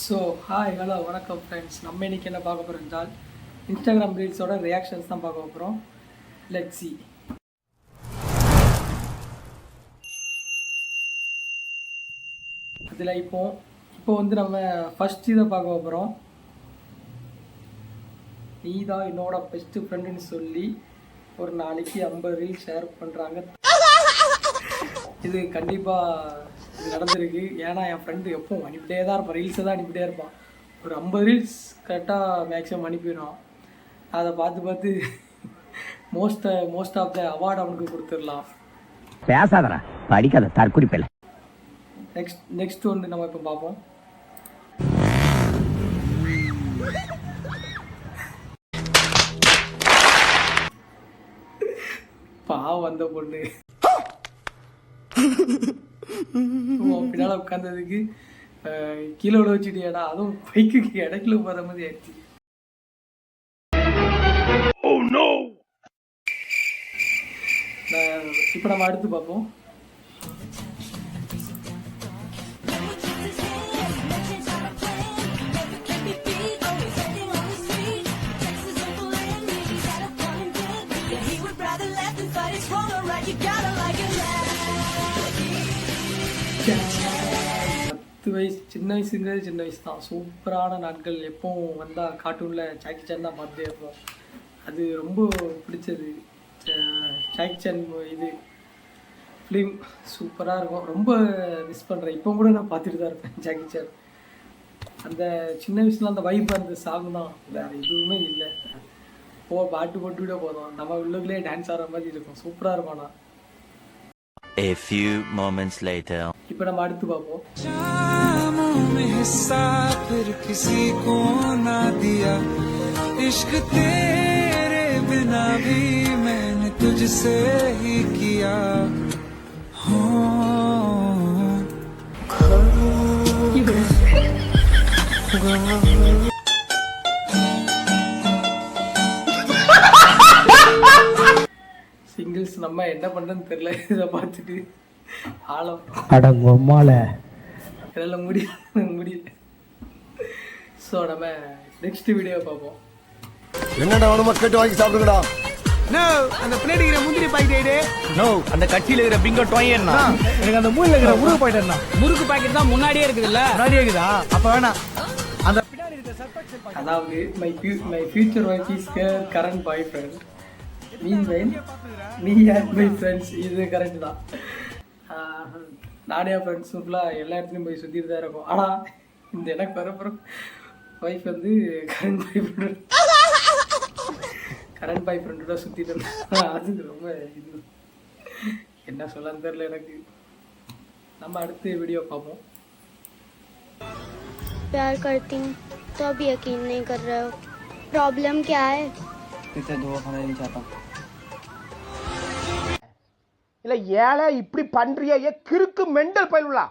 So hi hello வணக்கம் friends. நம்ம இன்றைக்கி என்ன பார்க்க போகிறோம் என்றால் இன்ஸ்டாகிராம் ரீல்ஸோட ரியாக்ஷன்ஸ் தான் பார்க்க போகிறோம். Let's see. அதில் இப்போ வந்து நம்ம ஃபஸ்ட் இதை பார்க்க போகிறோம். நீ தான் என்னோட பெஸ்ட்டு ஃப்ரெண்டுன்னு சொல்லி ஒரு நாளைக்கு 50 ரீல்ஸ் ஷேர் பண்ணுறாங்க. இது கண்டிப்பாக இது நடந்திருக்கு. ஏன்னா என் ஃப்ரெண்டு எப்பவும் அனுப்பிட்டே தான் இருப்பான், ரீல்ஸை தான் அனுப்பிட்டே இருப்பான். ஒரு 50 ரீல்ஸ் கரெக்டாக மேக்ஸிமம் அனுப்பிடுவான். அதை பார்த்து மோஸ்ட் ஆஃப் த அவார்டு அவனுக்கு கொடுத்துடலாம். பேசாதடா, படிக்காத தற்குறிப்பில்லை. நெக்ஸ்ட் ஒன்று நம்ம இப்போ பார்ப்போம். பாவம் வந்த பொண்ணு பின்னால் உட்காந்ததுக்கு கீழே விட வச்சுட்டியாடா, அதுவும் பைக்குக்கு இடத்துல போகிற மாதிரி ஆயிடுச்சு. இப்போ நம்ம அடுத்து பார்ப்போம். சின்ன வயசு தான். சூப்பரான நாட்கள். எப்பவும் வந்தால் கார்ட்டூனில் ஜாக்கி சான் தான் பார்த்துட்டே இருப்போம். அது ரொம்ப பிடிச்சது. ஜாக்கி சான் இது ஃபிலிம் சூப்பராக இருக்கும். ரொம்ப மிஸ் பண்ணுறேன். இப்போ கூட நான் பார்த்துட்டு தான் இருப்பேன் ஜாக்கி சான். அந்த சின்ன வயசுல அந்த வைப், அந்த சாங் தான், வேறு எதுவுமே இல்லை. பாட்டு போட்டுவிட போதும், நம்ம உள்ளுக்குள்ளே டான்ஸ் ஆடுற மாதிரி இருக்கும். சூப்பராக இருக்கும். ஆனால் A few moments later. இப்போ நம்ம அடுத்து பார்ப்போம். फिर किसी को ना दिया इश्क तेरे बिना भी मैंने तुझसे ही किया சிங்கிள்ஸ் நம்ம என்ன பண்ணுறதுன்னு தெரியல. இதை பார்த்துட்டு ஆழம் அடங்கம்மால இதெல்லாம் முடியல. ஸோ நம்ம நெக்ஸ்ட் வீடியோ பார்ப்போம். என்னடா அவனுமா கேட்டு வாங்கி சாப்பிடுங்கடா. நோ அந்த பிளேட் இருக்கிற முந்திரி பாக்கெட் நோ அந்த கட்டில இருக்கிற பிங்கோ டொயன்னா எனக்கு அந்த மூலைல இருக்கிற முறுக்கு பாக்கெட்னா முறுக்கு பாக்கெட் தான் முன்னாடியே இருக்குதுல்ல. முன்னாடியே இருக்குதா? அப்ப வேணாம். அந்த பின்னாடி இருக்கிற சர்பெக்ஷன் பாக்கெட். அதாவது my future wife is current bye friend. Meanwhile நீ ஆர் மை ஃப்ரெண்ட்ஸ். இது கரெக்டு தான். நானே ஃப்ரெண்ட்ஸு ஃபுல்லாக எல்லா இடத்துலையும் போய் சுற்றிட்டு தான் இருக்கும். ஆனால் இந்த எனக்கு வரப்புறம் ஒய்ஃப் வந்து கரண்ட் பாய் ஃப்ரெண்டோட சுற்றிட்டு இருந்தேன். அது ரொம்ப இது என்ன சொல்லன்னு தெரில எனக்கு. நம்ம அடுத்த வீடியோ பார்ப்போம். प्यार करती हूँ तो अब यकीन नहीं कर रहे हो, प्रॉब्लम क्या है? इसे दो खाना नहीं चाहता. இல்லை ஏழை இப்படி பண்றியா? ஏ கிறுக்கு மெண்டல் பயிலுலா,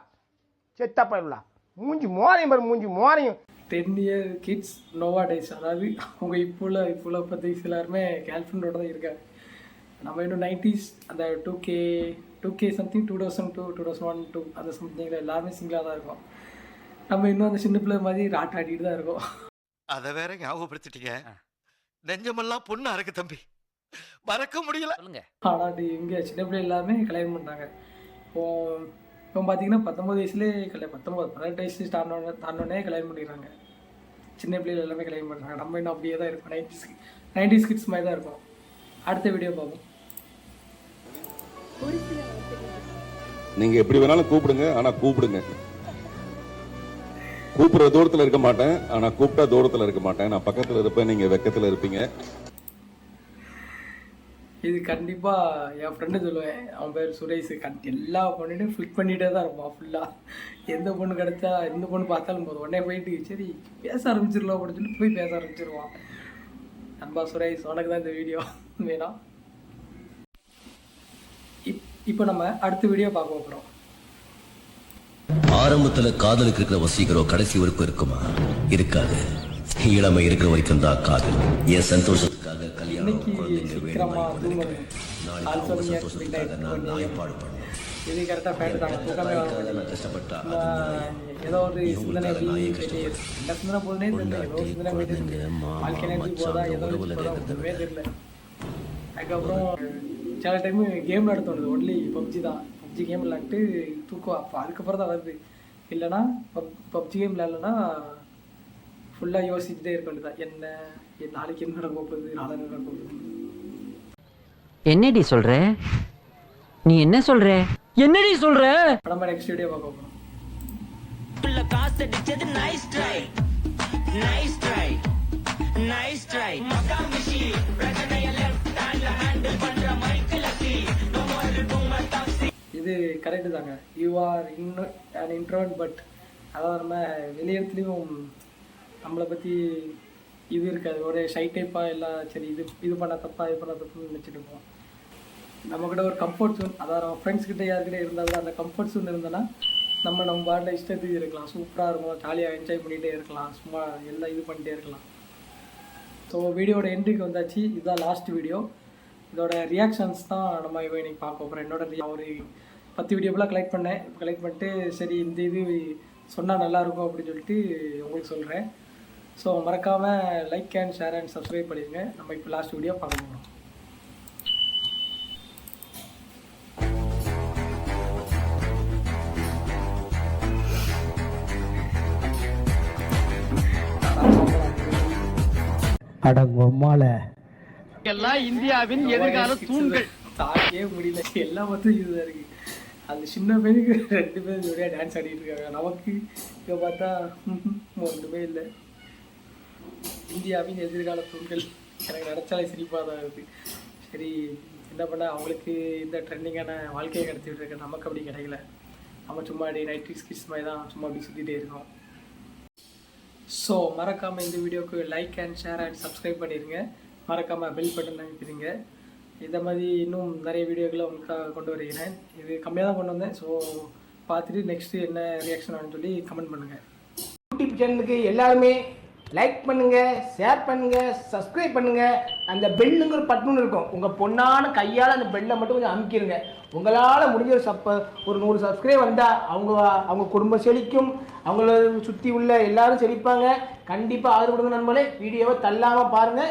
செத்த பயிலுலா, மூஞ்சி மோரையும் பாரு, மூஞ்சி மோரையும். 10 year கிட்ஸ் நோவா டைஸ். அதாவது அவங்க இப்போ பற்றி எல்லாருமே கேர்ள் ஃப்ரெண்டோட தான் இருக்காங்க. நம்ம இன்னும் 90s அந்த 2K சம்திங் 2002 2001 அந்த சம்திங்கில் எல்லாருமே சிங்கிளாக தான் இருக்கும். நம்ம இன்னும் அந்த சின்ன பிள்ளை மாதிரி ராட் ஆடிட்டு தான் இருக்கோம். அதை வேற ஞாபகப்படுத்திட்டீங்க. நெஞ்சமெல்லாம் பொண்ணா இருக்கு தம்பி, மறக்க முடியல. ஆனால் இங்கே சின்ன பிள்ளை எல்லாமே கல்யாணம் பண்ணுறாங்க. இப்போ பார்த்தீங்கன்னா 19 வயசுலேயே 18 வயசு தாண்டோடனே கல்யாணம் பண்ணிடுறாங்க. சின்ன பிள்ளைகள் எல்லாமே கல்யாணம் பண்ணுறாங்க. நம்ம இன்னும் அப்படியே தான் இருக்கும். 90s கிட்ஸ் மாதிரி தான் இருக்கும். அடுத்த வீடியோ பார்ப்போம். நீங்க எப்படி வேணாலும் கூப்பிடுங்க, ஆனா கூப்பிடுங்க. கூப்பிடுற தூரத்துல இருக்க மாட்டேன், ஆனா கூப்பிட்டா தூரத்துல இருக்க மாட்டேன். நான் பக்கத்துல இருப்பேன், நீங்க வெக்கத்துல இருப்பீங்க. இது கண்டிப்பாக என் ஃப்ரெண்டு சொல்லுவேன். அவன் பேர் சுரேஷ். எல்லா பொண்ணுகிட்டையும் ஃபிட் பண்ணிகிட்டே தான் இருப்பான் ஃபுல்லாக. எந்த பொண்ணு கிடச்சா எந்த பொண்ணு பார்த்தாலும் போதும் உடனே போயிட்டு சரி பேச ஆரம்பிச்சிடலாம் அப்படின்னு சொல்லி போய் பேச ஆரம்பிச்சிருவான். நண்பா சுரேஷ், உனக்கு தான் இந்த வீடியோ வேணாம். இப்போ நம்ம அடுத்த வீடியோ பார்க்க போகிறோம். ஆரம்பத்துல காதலுக்கு இருக்கிற வசீகரம் கடைசி வரைக்கும் இருக்குமா? இருக்காது. இளமை இருக்கிற வரைக்கும் தான் காதல். என் சந்தோஷத்துக்காக கல்யாணம், குழந்தைங்க வேணும், நாளைக்கு அவங்க சந்தோஷத்துக்காக நான் நியாயப்பாடு பண்ணுவேன். இது கரெக்டாக ஃபேண்ட் தாங்க தூக்கமே வர கஷ்டப்பட்டா ஏதோ ஒரு சிந்தனை என்ன சிந்தனை போதுனே தெரியல ஏதோ ஒரு சிந்தனை போயிட்டு இருக்கு வாழ்க்கை நினைச்சு போதா ஏதோ போதா ஒன்றுமே தெரியல. அதுக்கப்புறம் சில டைமு கேம் விளையாட தோணுது. ஒன்லி பப்ஜி தான். பப்ஜி கேம் விளையாண்டு தூக்கம் அப்போ அதுக்கப்புறம் தான் வருது. இல்லைன்னா பப்ஜி கேம் விளையாடலன்னா ஃபுல்லாக யோசிச்சுட்டே இருக்க வேண்டியதான். என்ன நாளைக்கு என்ன நடக்க போகுது, நாளைக்கு நடக்க போகுது. என்னடி சொல்ற? நீ என்ன சொல்ற? என்னடி சொல்ற? நம்ம நெக்ஸ்ட் வீடியோ பார்க்க போகிறோம். இது கரெக்டு தாங்க. You are an introvert but அதாவது நம்ம வெளியிடத்துலையும் நம்மளை பற்றி இது இருக்காது. ஒரு ஷை டைப்பாக எல்லாம் சரி இது பண்ண தப்பா இது பண்ண தப்புன்னு நினச்சிட்டு இருப்போம். நம்மக்கிட்ட ஒரு கம்ஃபர்ட் ஜோன் அதாவது நம்ம ஃப்ரெண்ட்ஸ் கிட்ட யாருக்கிட்ட இருந்தால் கூட அந்த கம்ஃபர்ட் ஜோன் இருந்தோன்னா நம்ம பாட்டில் இஷ்டத்துக்கு இருக்கலாம். சூப்பராக இருக்கும். ஜாலியாக என்ஜாய் பண்ணிகிட்டே இருக்கலாம். சும்மா எல்லாம் இது பண்ணிகிட்டே இருக்கலாம். ஸோ வீடியோட எண்டுக்கு வந்தாச்சு. இதுதான் லாஸ்ட் வீடியோ. இதோட ரியாக்ஷன்ஸ் தான் நம்ம இன்னைக்கு பார்க்க போகிறோம். என்னோட ஒரு 10 வீடியோலாம் கலெக்ட் பண்ணேன். கலெக்ட் பண்ணிட்டு சரி இந்த இது சொன்னால் நல்லாயிருக்கும் அப்படின்னு சொல்லிட்டு உங்களுக்கு சொல்கிறேன். ஸோ மறக்காமல் like and share and subscribe பண்ணிடுங்க. நம்ம இப்போ லாஸ்ட் வீடியோ பார்க்க போகிறோம். அடங்கொம்மால எல்லாம் இந்தியாவின் எதிர்கால தூண்கள். தாக்கவே முடியல. எல்லாம் மட்டும் இதுதான் இருக்குது. அது சின்ன பேருக்கு 2 பேர் ஜோடியாக டான்ஸ் ஆடிட்டு இருக்காங்க. நமக்கு இங்கே பார்த்தா ஒன்றுமே இல்லை. இந்தியாவின் எதிர்கால தூண்கள் எனக்கு நினச்சாலே சிரிப்பாக தான் இருக்குது. சரி என்ன பண்ண அவங்களுக்கு இந்த ட்ரெண்டிங்கான வாழ்க்கையை கிடச்சிட்டு இருக்க நமக்கு அப்படி கிடைக்கல. நம்ம சும்மா அப்படி நைட் ஸ்கிட்ஸ் மாதிரி தான் சும்மா அப்படி சுற்றிட்டே இருக்கோம். ஸோ மறக்காமல் இந்த வீடியோவுக்கு like and share and subscribe பண்ணிடுங்க. மறக்காமல் பெல் பட்டன் அனுப்பிடுங்க. இதை மாதிரி இன்னும் நிறைய வீடியோக்களை உங்களுக்காக கொண்டு வருகிறேன். இது கம்மியாக தான் கொண்டு வந்தேன். ஸோ பார்த்துட்டு நெக்ஸ்ட்டு என்ன ரியாக்ஷன் ஆகுன்னு சொல்லி கமெண்ட் பண்ணுங்கள். யூடியூப் சேனலுக்கு எல்லாருமே லைக் பண்ணுங்க, ஷேர் பண்ணுங்க, சப்ஸ்கிரைப் பண்ணுங்க. அந்த பெல்லுங்கிற பட்டன் இருக்கும். உங்க பொண்ணான கையால் அந்த பெல்லை மட்டும் கொஞ்சம் அமுக்கிடுங்க. உங்களால் முடிஞ்ச ஒரு 100 சப்ஸ்கிரைப் வந்தால் அவங்க குடும்பம் செழிக்கும். அவங்கள சுற்றி உள்ள எல்லாரும் செழிப்பாங்க. கண்டிப்பாக ஆதரவு கொடுங்க நண்பர்களே. வீடியோவை தள்ளாமல் பாருங்கள்.